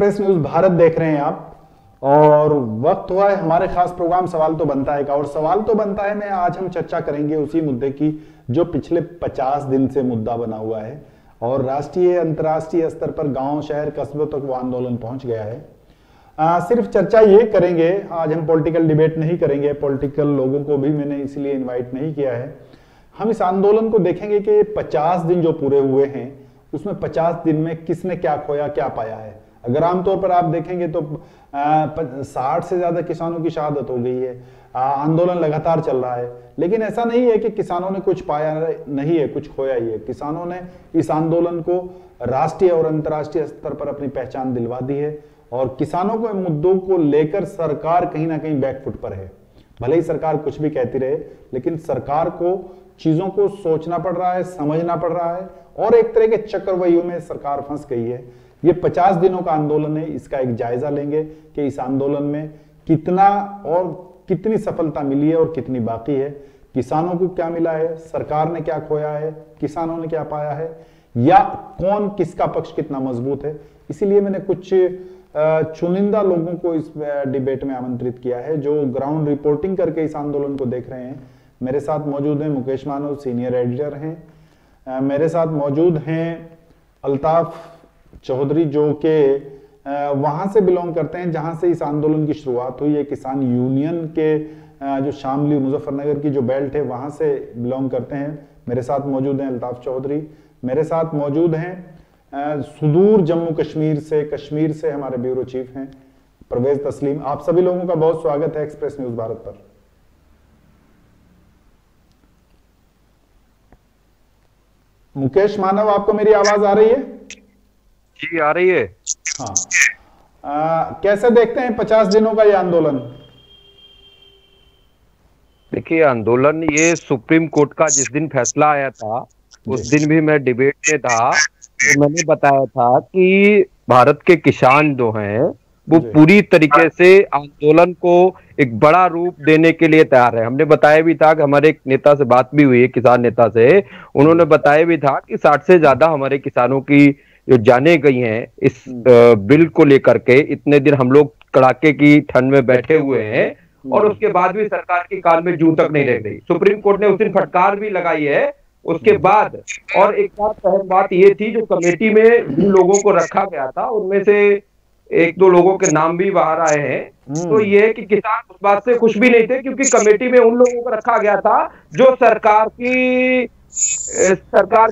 Express news Bharat देख रहे हैं आप, और वक्त हुआ है हमारे खास प्रोग्राम सवाल तो बनता है का। और सवाल तो बनता है में आज हम चर्चा करेंगे उसी मुद्दे की जो पिछले 50 दिन से मुद्दा बना हुआ है और राष्ट्रीय अंतर्राष्ट्रीय स्तर पर गांव शहर कस्बों तक वो आंदोलन पहुंच गया है। सिर्फ चर्चा ये करेंगे, आज हम पॉलिटिकल डिबेट नहीं करेंगे, पॉलिटिकल लोगों को भी मैंने इसलिए इन्वाइट नहीं किया है। हम इस आंदोलन को देखेंगे कि 50 दिन जो पूरे हुए हैं उसमें 50 दिन में किसने क्या खोया क्या पाया है। अगर आमतौर पर आप देखेंगे तो 60 से ज्यादा किसानों की शहादत हो गई है, आंदोलन लगातार चल रहा है, लेकिन ऐसा नहीं है कि किसानों ने कुछ पाया नहीं है, कुछ खोया ही है। किसानों ने इस आंदोलन को राष्ट्रीय और अंतर्राष्ट्रीय स्तर पर अपनी पहचान दिलवा दी है और किसानों के मुद्दों को लेकर सरकार कहीं ना कहीं बैकफुट पर है। भले ही सरकार कुछ भी कहती रहे, लेकिन सरकार को चीजों को सोचना पड़ रहा है, समझना पड़ रहा है और एक तरह के चक्रव्यूह में सरकार फंस गई है। ये 50 दिनों का आंदोलन है, इसका एक जायजा लेंगे कि इस आंदोलन में कितना और कितनी सफलता मिली है और कितनी बाकी है, किसानों को क्या मिला है, सरकार ने क्या खोया है, किसानों ने क्या पाया है, या कौन किसका पक्ष कितना मजबूत है। इसीलिए मैंने कुछ चुनिंदा लोगों को इस डिबेट में आमंत्रित किया है जो ग्राउंड रिपोर्टिंग करके इस आंदोलन को देख रहे हैं। मेरे साथ मौजूद हैं मुकेश मानव, सीनियर एडिटर हैं। मेरे साथ मौजूद हैं अल्ताफ चौधरी जो कि वहां से बिलोंग करते हैं जहां से इस आंदोलन की शुरुआत हुई है, किसान यूनियन के जो शामली मुजफ्फरनगर की जो बेल्ट है वहां से बिलोंग करते हैं। मेरे साथ मौजूद हैं अल्ताफ चौधरी। मेरे साथ मौजूद हैं सुदूर जम्मू कश्मीर से हमारे ब्यूरो चीफ हैं परवेज तस्लीम। आप सभी लोगों का बहुत स्वागत है एक्सप्रेस न्यूज भारत पर। मुकेश मानव, आपको मेरी आवाज आ रही है? जी आ रही है। हाँ, कैसे देखते हैं 50 दिनों का ये आंदोलन? देखिए, आंदोलन ये सुप्रीम कोर्ट का जिस दिन फैसला आया था उस दिन भी मैं डिबेट में था, तो मैंने बताया था कि भारत के किसान जो हैं वो पूरी तरीके से आंदोलन को एक बड़ा रूप देने के लिए तैयार है। हमने बताया भी था कि हमारे एक नेता से बात भी हुई है, किसान नेता से, उन्होंने बताया भी था कि 60 से ज्यादा हमारे किसानों की जो जाने गई हैं इस बिल को लेकर के। इतने दिन हम लोग कड़ाके की ठंड में बैठे हुए हैं और उसके बाद भी सरकार के कान में जूं तक नहीं रह गई। सुप्रीम कोर्ट ने उस दिन फटकार भी लगाई है उसके बाद। और एक बात ये थी, जो कमेटी में जिन लोगों को रखा गया था उनमें से एक दो लोगों के नाम भी बाहर आए हैं, तो ये कि किसान उस बात से खुश भी नहीं थे क्योंकि कमेटी में उन लोगों को रखा गया था जो सरकार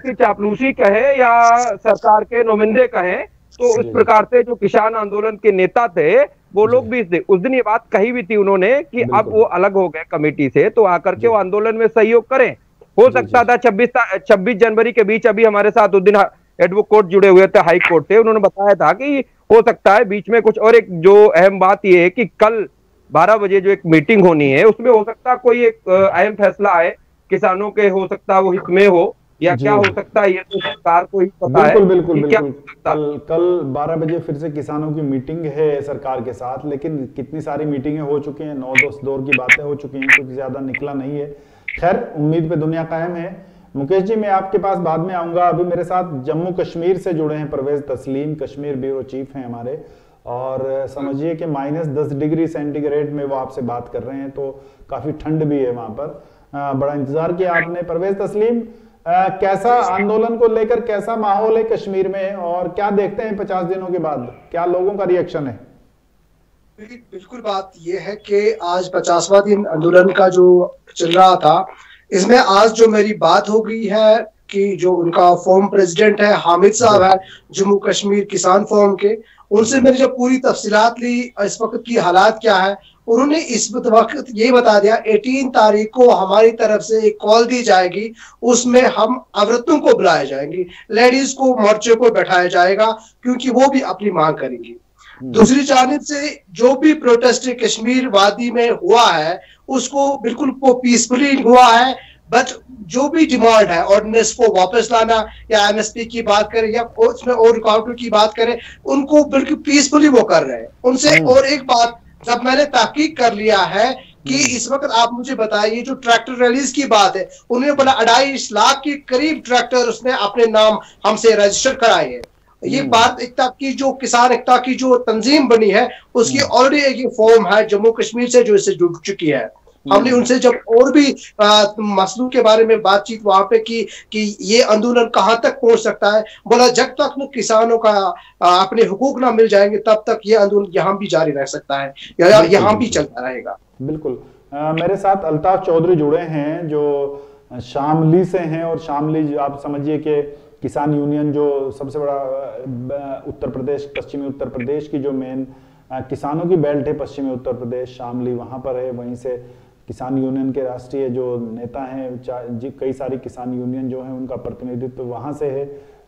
की चापलूसी कहे या सरकार के नुमाइंदे कहें, तो उस प्रकार से जो किसान आंदोलन के नेता थे वो लोग भी उस दिन ये बात कही भी थी उन्होंने कि अब वो अलग हो गए कमेटी से, तो आकर के वो आंदोलन में सहयोग करें। हो सकता था 26 जनवरी के बीच, अभी हमारे साथ उस दिन एडवोकेट जुड़े हुए थे, हाई कोर्ट थे, उन्होंने बताया था कि हो सकता है बीच में कुछ। और एक जो अहम बात यह है कि कल 12 बजे जो एक मीटिंग होनी है उसमें हो सकता कोई एक अहम फैसला आए किसानों के, हो सकता वो हित में हो या क्या हो सकता है, ये तो सरकार को ही पता है। बिल्कुल। कल 12 बजे फिर से किसानों की मीटिंग है सरकार के साथ, लेकिन कितनी सारी मीटिंगें हो चुकी हैं, 9-10 दौर की बातें हो चुकी हैं, कुछ ज्यादा निकला नहीं है। खैर, उम्मीद पे दुनिया कायम है। मुकेश जी, मैं आपके पास बाद में आऊंगा। अभी मेरे साथ जम्मू कश्मीर से जुड़े हैं परवेज तस्लीम, कश्मीर ब्यूरो चीफ हैं हमारे, और समझिए कि -10 डिग्री सेंटीग्रेड में वो आपसे बात कर रहे हैं, तो काफी ठंड भी है वहां पर। बड़ा इंतजार किया आपने। परवेज तस्लीम, कैसा आंदोलन को लेकर कैसा माहौल है कश्मीर में और क्या देखते हैं 50 दिनों के बाद, क्या लोगों का रिएक्शन है? बिल्कुल, बात यह है कि आज 50वां दिन आंदोलन का जो चल रहा था, इसमें आज जो मेरी बात हो गई है कि जो उनका फॉर्म प्रेसिडेंट है हामिद साहब है जम्मू कश्मीर किसान फोरम के, उनसे मैंने जब पूरी तफसीलात ली इस वक्त की हालात क्या है, उन्होंने इस वक्त ये बता दिया 18 तारीख को हमारी तरफ से एक कॉल दी जाएगी, उसमें हम औरतों को बुलाए जाएंगे, लेडीज को मोर्चे को बैठाया जाएगा क्योंकि वो भी अपनी मांग करेंगी। दूसरी जानिब से जो भी प्रोटेस्ट कश्मीर वादी में हुआ है उसको बिल्कुल पीसफुली हुआ है, बट जो भी डिमांड है ऑर्डिनेंस को वापस लाना या एमएसपी की बात करें या उसमें और रुकावटों की बात करें, उनको बिल्कुल पीसफुली वो कर रहे हैं उनसे। और एक बात जब मैंने तहकीक कर लिया है कि इस वक्त आप मुझे बताइए, जो ट्रैक्टर रैलीज की बात है, उन्होंने बोला 2.5 लाख के करीब ट्रैक्टर उसने अपने नाम हमसे रजिस्टर कराए हैं ये भारत एकता की जो किसान एकता की जो तंजीम बनी है उसकी ऑलरेडी एक ये फॉर्म है जम्मू कश्मीर से जो इससे जुड़ चुकी है। हमने उनसे जब और भी मसलों के बारे में बातचीत वहां पे की कि ये आंदोलन कहां तक पहुंच सकता है, बोला जब तक न किसानों का अपने हुकूक ना मिल जाएंगे तब तक ये आंदोलन यहाँ भी जारी रह सकता है या यहाँ भी चलता रहेगा। बिल्कुल। मेरे साथ अल्ताफ चौधरी जुड़े हैं जो शामली से हैं, और शामली आप समझिए कि किसान यूनियन जो सबसे बड़ा उत्तर प्रदेश, पश्चिमी उत्तर प्रदेश की जो मेन किसानों की बेल्ट है पश्चिमी उत्तर प्रदेश, शामली वहाँ पर है। वहीं से किसान यूनियन के राष्ट्रीय जो नेता हैं, कई सारी किसान यूनियन जो हैं उनका प्रतिनिधित्व वहाँ से है,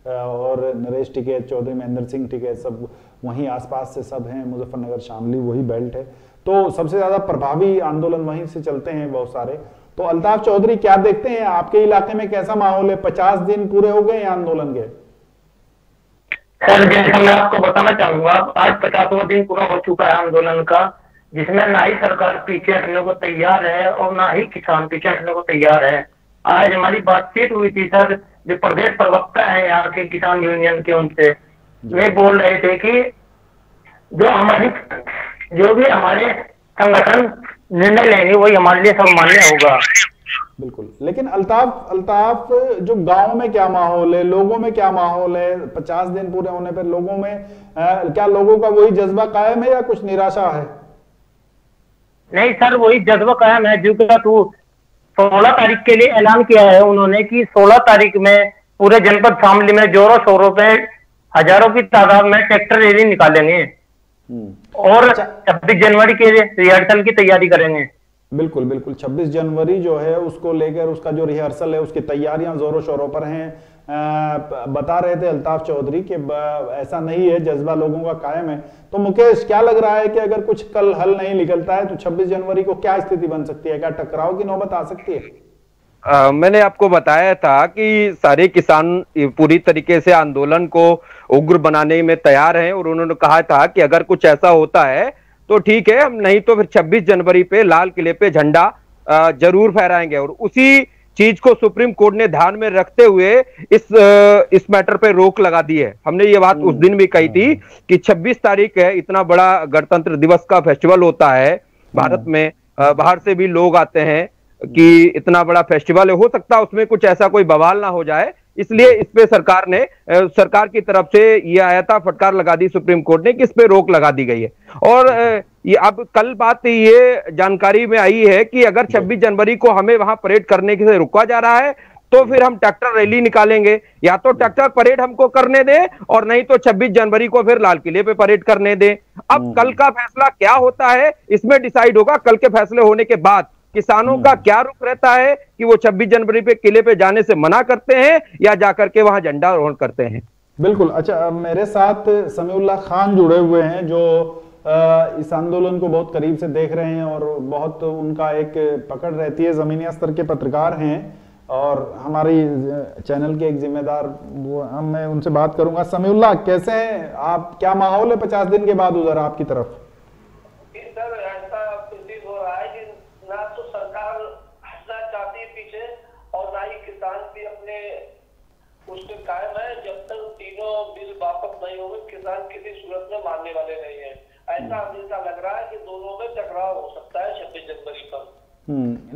और नरेश टिकैत, चौधरी महेंद्र सिंह टिकैत, सब वहीं आसपास से सब हैं। मुजफ्फरनगर शामली वही बेल्ट है, तो सबसे ज़्यादा प्रभावी आंदोलन वहीं से चलते हैं बहुत सारे। तो अल्ताफ चौधरी, क्या देखते हैं आपके इलाके में कैसा माहौल है? 50 दिन पूरे हो गए हैं आंदोलन के। सर जैसा मैं आपको बताना चाहूंगा, आज 50वां दिन पूरा हो चुका है आंदोलन का, जिसमें ना ही सरकार पीछे हटने को तैयार है और ना ही किसान पीछे हटने को तैयार है। आज हमारी बातचीत हुई थी सर, जो प्रदेश प्रवक्ता है यहाँ के किसान यूनियन के, उनसे वे बोल रहे थे कि जो भी हमारे संगठन निर्णय लेंगे वही हमारे लिए सब मान्य होगा। बिल्कुल। लेकिन अल्ताफ जो गांव में क्या माहौल है, लोगों में क्या माहौल है? 50 दिन पूरे होने पर लोगों में क्या लोगों का वही जज्बा कायम है या कुछ निराशा है? नहीं सर, वही जज्बा कायम है जो कि 16 तारीख के लिए ऐलान किया है उन्होंने कि 16 तारीख में पूरे जनपद शामली में जोरों शोरों पे हजारों की तादाद में ट्रैक्टर रैली निकालेंगे और 26 जनवरी के रिहर्सल की तैयारी करेंगे। बिल्कुल बिल्कुल। 26 जनवरी जो है उसको लेकर उसका जो रिहर्सल है उसकी तैयारियां जोरों शोरों पर हैं। बता रहे थे अल्ताफ चौधरी कि ऐसा नहीं है, जज्बा लोगों का कायम है। तो मुकेश, क्या लग रहा है कि अगर कुछ कल हल नहीं निकलता है तो 26 जनवरी को क्या स्थिति बन सकती है? क्या टकराव की नौबत आ सकती है? मैंने आपको बताया था कि सारे किसान पूरी तरीके से आंदोलन को उग्र बनाने में तैयार हैं, और उन्होंने कहा था कि अगर कुछ ऐसा होता है तो ठीक है, हम नहीं तो फिर 26 जनवरी पे लाल किले पे झंडा जरूर फहराएंगे। और उसी चीज को सुप्रीम कोर्ट ने ध्यान में रखते हुए इस मैटर पे रोक लगा दी है। हमने ये बात उस दिन भी कही थी कि 26 तारीख है, इतना बड़ा गणतंत्र दिवस का फेस्टिवल होता है भारत में, बाहर से भी लोग आते हैं कि इतना बड़ा फेस्टिवल है, हो सकता है उसमें कुछ ऐसा कोई बवाल ना हो जाए, इसलिए इस पे सरकार की तरफ से ये आया था, फटकार लगा दी सुप्रीम कोर्ट ने कि इस पे रोक लगा दी गई है। और ये अब कल बात ये जानकारी में आई है कि अगर 26 जनवरी को हमें वहां परेड करने से रुका जा रहा है तो फिर हम ट्रैक्टर रैली निकालेंगे, या तो ट्रैक्टर परेड हमको करने दें और नहीं तो 26 जनवरी को फिर लाल किले पे परेड करने दें। अब कल का फैसला क्या होता है इसमें डिसाइड होगा। कल के फैसले होने के बाद किसानों का क्या रुख रहता है कि वो 26 जनवरी पे किले पे जाने से मना करते हैं या जाकर के वहां झंडारोहण करते हैं। बिल्कुल। अच्छा, मेरे साथ समीउल्लाह खान जुड़े हुए हैं जो इस आंदोलन को बहुत करीब से देख रहे हैं और बहुत उनका एक पकड़ रहती है, जमीनी स्तर के पत्रकार हैं और हमारी चैनल के एक जिम्मेदार, वो मैं उनसे बात करूंगा। समीउल्लाह, कैसे हैं आप? क्या माहौल है 50 दिन के बाद उधर आपकी तरफ? सर, ऐसा प्रतीत हो रहा है कि ना तो सरकार हटना चाहती है पीछे और ना ही किसान भी अपने उसके कायम है। जब तक तीनों बिल वापस नहीं होंगे किसान किसी सूरत में मानने वाले नहीं है। ऐसा हमेशा लग रहा है कि दोनों में टकराव हो सकता है 26 जनवरी पर।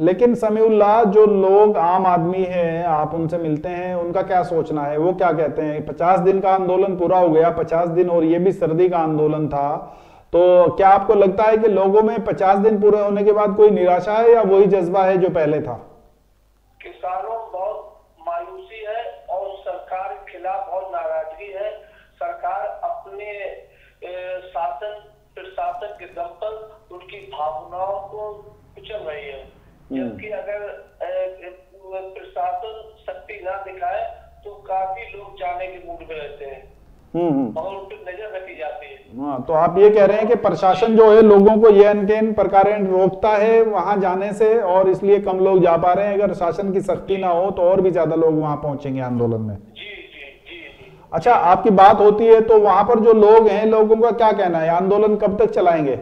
लेकिन समीउल्लाह, जो लोग आम आदमी हैं, आप उनसे मिलते हैं, उनका क्या सोचना है? वो क्या कहते हैं? 50 दिन का आंदोलन पूरा हो गया, 50 दिन, और ये भी सर्दी का आंदोलन था, तो क्या आपको लगता है कि लोगों में 50 दिन पूरे होने के बाद कोई निराशा है या वही जज्बा है जो पहले था? किसानों बहुत मायूसी है और सरकार के खिलाफ बहुत नाराजगी है। सरकार अपने शासन प्रशासन के दम पर उनकी भावनाओं को कुचल रही है, जबकि अगर प्रशासन शक्ति ना दिखाए तो काफी लोग जाने के मूड में रहते हैं और उन पर नजर रखी जाती है। हाँ, तो आप ये कह रहे हैं कि प्रशासन जो है लोगों को ये अनकेन प्रकार रोकता है वहां जाने से और इसलिए कम लोग जा पा रहे हैं। अगर शासन की सख्ती ना हो तो और भी ज्यादा लोग वहां पहुंचेंगे आंदोलन में। जी जी जी जी। अच्छा, आपकी बात होती है तो वहां पर जो लोग हैं, लोगों का क्या कहना है? आंदोलन कब तक चलाएंगे?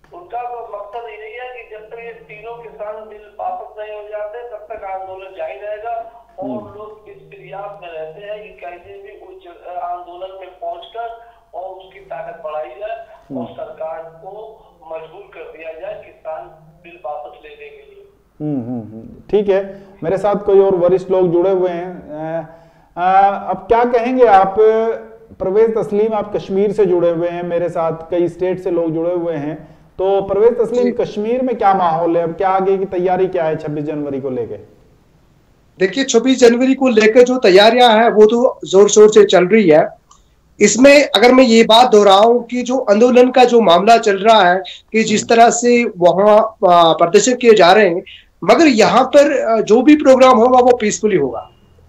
उनका मकसद यही है कि जब तक ये तीनों किसान बिल वापस नहीं हो जाते तब तक आंदोलन जारी रहेगा और लोग इस प्रयास में रहते हैं कि कैसे भी उस आंदोलन में पहुंचकर और उसकी ताकत बढ़ाई जाए और सरकार को मजबूर कर दिया जाए किसान बिल वापस लेने के लिए। ठीक है, मेरे साथ कोई और वरिष्ठ लोग जुड़े हुए हैं। अब क्या कहेंगे आप? परवेज तस्लीम, आप कश्मीर से जुड़े हुए हैं, मेरे साथ कई स्टेट से लोग जुड़े हुए हैं। तो परवेज तस्लीम, कश्मीर में क्या माहौल है? अब क्या आगे की तैयारी क्या है 26 जनवरी को लेके? देखिए, 26 जनवरी को लेकर जो तैयारियां हैं वो तो जोर शोर से चल रही है। इसमें अगर मैं ये बात दोहराऊं कि जो आंदोलन का जो मामला चल रहा है कि जिस तरह से वहां प्रदर्शन किए जा रहे हैं, मगर यहाँ पर जो भी प्रोग्राम होगा वो पीसफुली होगा।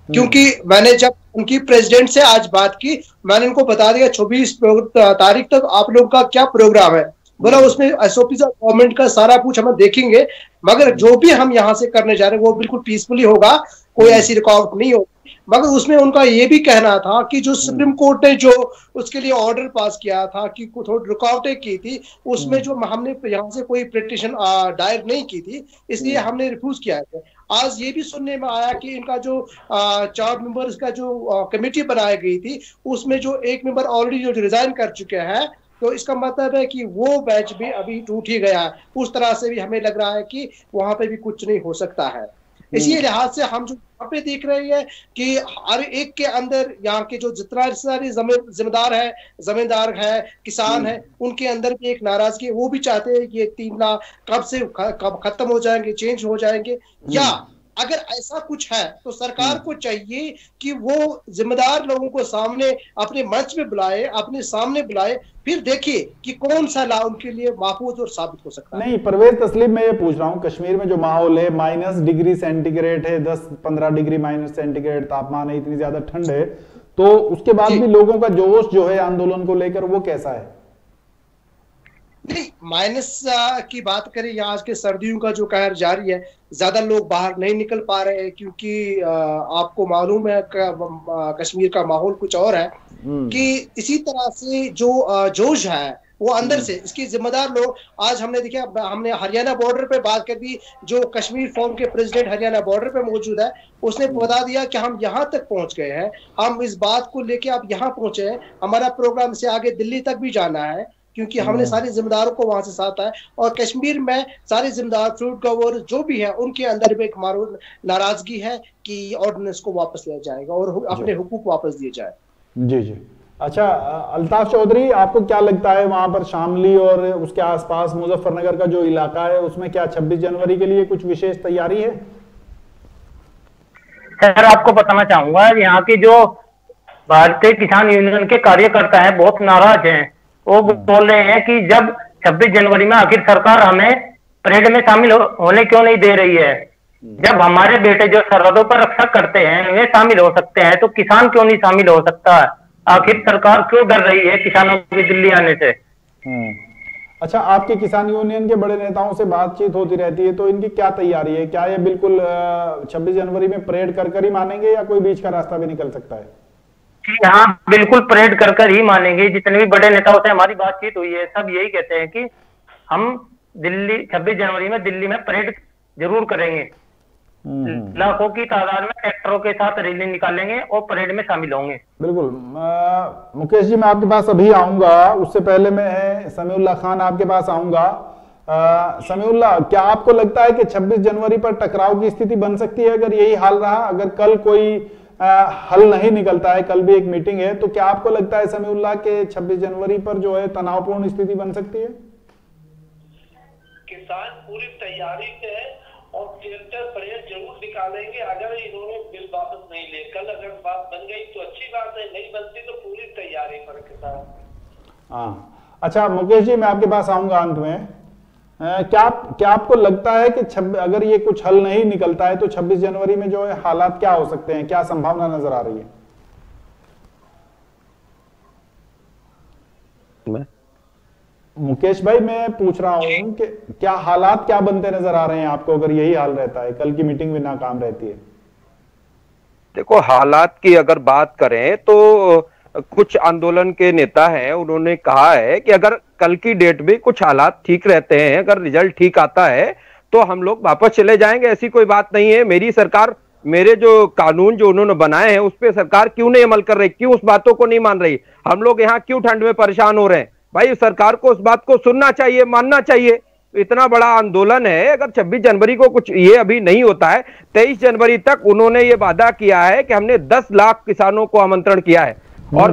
क्योंकि मैंने जब उनकी प्रेसिडेंट से आज बात की, मैंने उनको बता दिया 24 तारीख तक आप लोग का क्या प्रोग्राम है। बोला उसमें एसओपी गवर्नमेंट का सारा कुछ हम देखेंगे, मगर जो भी हम यहाँ से करने जा रहे हैं वो बिल्कुल पीसफुली होगा, कोई ऐसी रुकावट नहीं होगी। मगर उसमें उनका ये भी कहना था कि जो सुप्रीम कोर्ट ने जो उसके लिए ऑर्डर पास किया था कि थोड़ी रुकावटें की थी, उसमें जो हमने यहाँ से कोई पिटीशन दायर नहीं की थी, इसलिए हमने रिफ्यूज किया है। आज ये भी सुनने में आया कि इनका जो 4 मेंबर्स का जो कमेटी बनाई गई थी, उसमें जो एक मेंबर ऑलरेडी जो रिजाइन कर चुके हैं, तो इसका मतलब है कि वो बैच भी अभी टूट ही गया है। उस तरह से भी हमें लग रहा है कि वहां पे भी कुछ नहीं हो सकता है। इसी लिहाज से हम जो यहाँ पे देख रहे हैं कि हर एक के अंदर यहाँ के जो जितना सारे जमींदार है, किसान है, उनके अंदर भी एक नाराजगी, वो भी चाहते हैं कि ये 3 लाख कब खत्म हो जाएंगे, चेंज हो जाएंगे। या अगर ऐसा कुछ है तो सरकार को चाहिए कि वो जिम्मेदार लोगों को सामने अपने मंच में बुलाए, अपने सामने बुलाए, फिर देखिए कि कौन सा ला उनके लिए महफूज और साबित हो सकता है। नहीं परवेज तस्लीम, मैं ये पूछ रहा हूँ, कश्मीर में जो माहौल है, -डिग्री सेंटीग्रेड है, 10-15 डिग्री -सेंटीग्रेड तापमान है, इतनी ज्यादा ठंड है, तो उसके बाद भी लोगों का जोश जो है आंदोलन को लेकर वो कैसा है? नहीं, माइनस की बात करें या आज के सर्दियों का जो कहर जारी है, ज्यादा लोग बाहर नहीं निकल पा रहे हैं क्योंकि आपको मालूम है कश्मीर का माहौल कुछ और है कि इसी तरह से जो जोश है वो अंदर से इसकी जिम्मेदार लोग, आज हमने देखा, हमने हरियाणा बॉर्डर पे बात कर दी, जो कश्मीर फॉर्म के प्रेसिडेंट हरियाणा बॉर्डर पे मौजूद है, उसने बता दिया कि हम यहाँ तक पहुंच गए हैं, हम इस बात को लेके अब यहाँ पहुंचे हैं, हमारा प्रोग्राम से आगे दिल्ली तक भी जाना है, क्योंकि हमने सारे जिम्मेदारों को वहां से साथ है। और कश्मीर में सारे जिम्मेदार, फ्रूट गवर्नर जो भी है, उनके अंदर भी एक नाराजगी है कि ऑर्डिनेंस को वापस लिया जाएगा और अपने हुकूक वापस दिए जाए। जी जी। अच्छा, अल्ताफ चौधरी, आपको क्या लगता है वहां पर शामली और उसके आसपास मुजफ्फरनगर का जो इलाका है, उसमें क्या 26 जनवरी के लिए कुछ विशेष तैयारी है? सर, आपको बताना चाहूंगा, यहाँ की जो भारतीय किसान यूनियन के कार्यकर्ता हैं बहुत नाराज हैं। वो बोल रहे हैं कि जब 26 जनवरी में आखिर सरकार हमें परेड में शामिल होने क्यों नहीं दे रही है, जब हमारे बेटे जो सरहदों पर रक्षा करते हैं वे शामिल हो सकते हैं, तो किसान क्यों नहीं शामिल हो सकता? आखिर सरकार क्यों डर रही है किसानों की दिल्ली आने से? अच्छा, आपके किसान यूनियन के बड़े नेताओं से बातचीत होती रहती है, तो इनकी क्या तैयारी है? क्या ये बिल्कुल 26 जनवरी में परेड कर ही मानेंगे या कोई बीच का रास्ता भी निकल सकता है? हाँ, बिल्कुल परेड कर ही मानेंगे। जितने भी बड़े नेताओं से हमारी बातचीत हुई है, सब यही कहते हैं कि हम दिल्ली 26 जनवरी में दिल्ली में परेड जरूर करेंगे, लाखों की तादाद में ट्रैक्टरों के साथ रैली निकालेंगे और परेड में शामिल होंगे। बिल्कुल। मुकेश जी, मैं आपके पास अभी आऊंगा, उससे पहले मैं समीउल्लाह खान आपके पास आऊंगा। समीउल्लाह, क्या आपको लगता है कि 26 जनवरी पर टकराव की स्थिति बन सकती है अगर यही हाल रहा? अगर कल कोई हल नहीं निकलता है, कल भी एक मीटिंग है, तो क्या आपको लगता है समीउल्लाह के 26 जनवरी पर जो है तनावपूर्ण स्थिति बन सकती है? किसान पूरी तैयारी से है और ट्रैक्टर परेड जरूर निकालेंगे अगर इन्होंने बिल वापस नहीं ले। कल अगर बात बन गई तो अच्छी बात है, नहीं बनती तो पूरी तैयारी पर किसान। हाँ, अच्छा मुकेश जी, मैं आपके पास आऊंगा अंत में। क्या आपको लगता है कि अगर ये कुछ हल नहीं निकलता है तो 26 जनवरी में जो है हालात क्या हो सकते हैं? क्या संभावना नजर आ रही है? मुकेश भाई, मैं पूछ रहा हूं कि क्या हालात क्या बनते नजर आ रहे हैं आपको अगर यही हाल रहता है, कल की मीटिंग भी नाकाम रहती है? देखो, हालात की अगर बात करें तो कुछ आंदोलन के नेता हैं, उन्होंने कहा है कि अगर कल की डेट भी कुछ हालात ठीक रहते हैं, अगर रिजल्ट ठीक आता है तो हम लोग वापस चले जाएंगे, ऐसी कोई बात नहीं है। मेरी सरकार मेरे जो कानून जो उन्होंने बनाए हैं उस पर सरकार क्यों नहीं अमल कर रही, क्यों उस बातों को नहीं मान रही, हम लोग यहाँ क्यों ठंड में परेशान हो रहे हैं। भाई सरकार को उस बात को सुनना चाहिए, मानना चाहिए। इतना बड़ा आंदोलन है, अगर 26 जनवरी को कुछ ये अभी नहीं होता है, 23 जनवरी तक उन्होंने ये वादा किया है कि हमने 10 लाख किसानों को आमंत्रण किया है, और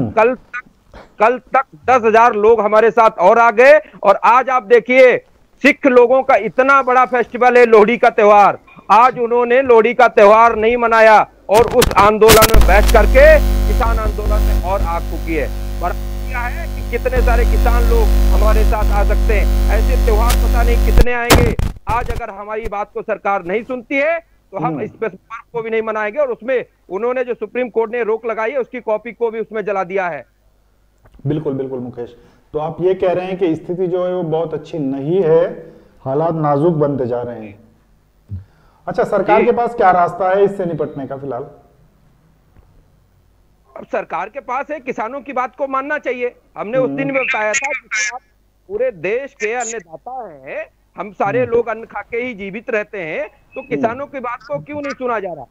कल तक 10,000 लोग हमारे साथ और आ गए। और आज आप देखिए सिख लोगों का इतना बड़ा फेस्टिवल है लोहड़ी का त्योहार, आज उन्होंने लोहड़ी का त्योहार नहीं मनाया और उस आंदोलन में बैठ करके किसान आंदोलन में और आग फूकी है। पर क्या है कि कितने सारे किसान लोग हमारे साथ आ सकते हैं, ऐसे त्योहार पता नहीं कितने आएंगे। आज अगर हमारी बात को सरकार नहीं सुनती है तो हम इस पर्व को भी नहीं मनाएंगे, और उसमें उन्होंने जो सुप्रीम कोर्ट ने रोक लगाई है उसकी कॉपी को भी उसमें जला दिया है। बिल्कुल बिल्कुल मुकेश, तो आप ये कह रहे हैं कि स्थिति जो है वो बहुत अच्छी नहीं है, हालात नाजुक बनते जा रहे हैं। अच्छा, सरकार के पास क्या रास्ता है इससे निपटने का फिलहाल? अब सरकार के पास है किसानों की बात को मानना चाहिए। हमने उस दिन में बताया था कि आप पूरे देश के अन्नदाता हैं, हम सारे लोग अन्न खा के ही जीवित रहते हैं, तो किसानों की बात को क्यों नहीं सुना जा रहा।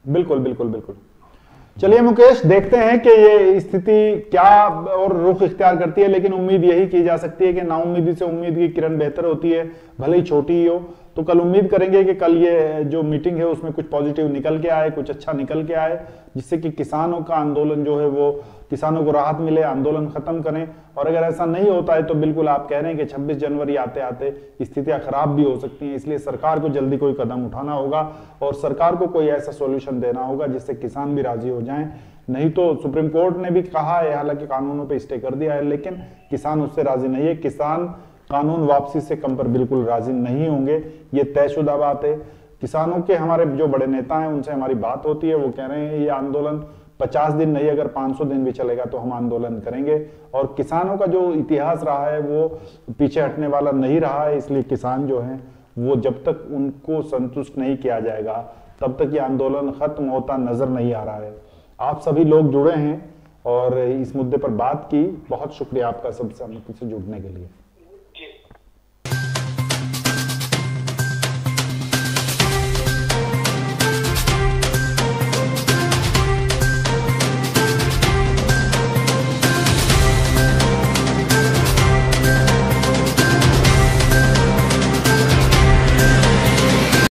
बिल्कुल बिल्कुल बिल्कुल। चलिए मुकेश, देखते हैं कि ये स्थिति क्या और रुख इख्तियार करती है, लेकिन उम्मीद यही की जा सकती है कि नाउम्मीदी से उम्मीद की किरण बेहतर होती है, भले ही छोटी ही हो। तो कल उम्मीद करेंगे कि कल ये जो मीटिंग है उसमें कुछ पॉजिटिव निकल के आए, कुछ अच्छा निकल के आए, जिससे कि किसानों का आंदोलन जो है वो, किसानों को राहत मिले, आंदोलन खत्म करें। और अगर ऐसा नहीं होता है तो बिल्कुल आप कह रहे हैं कि 26 जनवरी आते आते स्थितियां खराब भी हो सकती हैं, इसलिए सरकार को जल्दी कोई कदम उठाना होगा और सरकार को कोई ऐसा सॉल्यूशन देना होगा जिससे किसान भी राजी हो जाएं। नहीं तो सुप्रीम कोर्ट ने भी कहा है, हालांकि कानूनों पे स्टे कर दिया है, लेकिन किसान उससे राजी नहीं है। किसान कानून वापसी से कम पर बिल्कुल राजी नहीं होंगे, ये तयशुदा बात है। किसानों के हमारे जो बड़े नेता हैं उनसे हमारी बात होती है, वो कह रहे हैं ये आंदोलन 50 दिन नहीं, अगर 500 दिन भी चलेगा तो हम आंदोलन करेंगे। और किसानों का जो इतिहास रहा है वो पीछे हटने वाला नहीं रहा है, इसलिए किसान जो हैं वो जब तक उनको संतुष्ट नहीं किया जाएगा तब तक ये आंदोलन खत्म होता नजर नहीं आ रहा है। आप सभी लोग जुड़े हैं और इस मुद्दे पर बात की, बहुत शुक्रिया आपका सब सहमति से जुड़ने के लिए।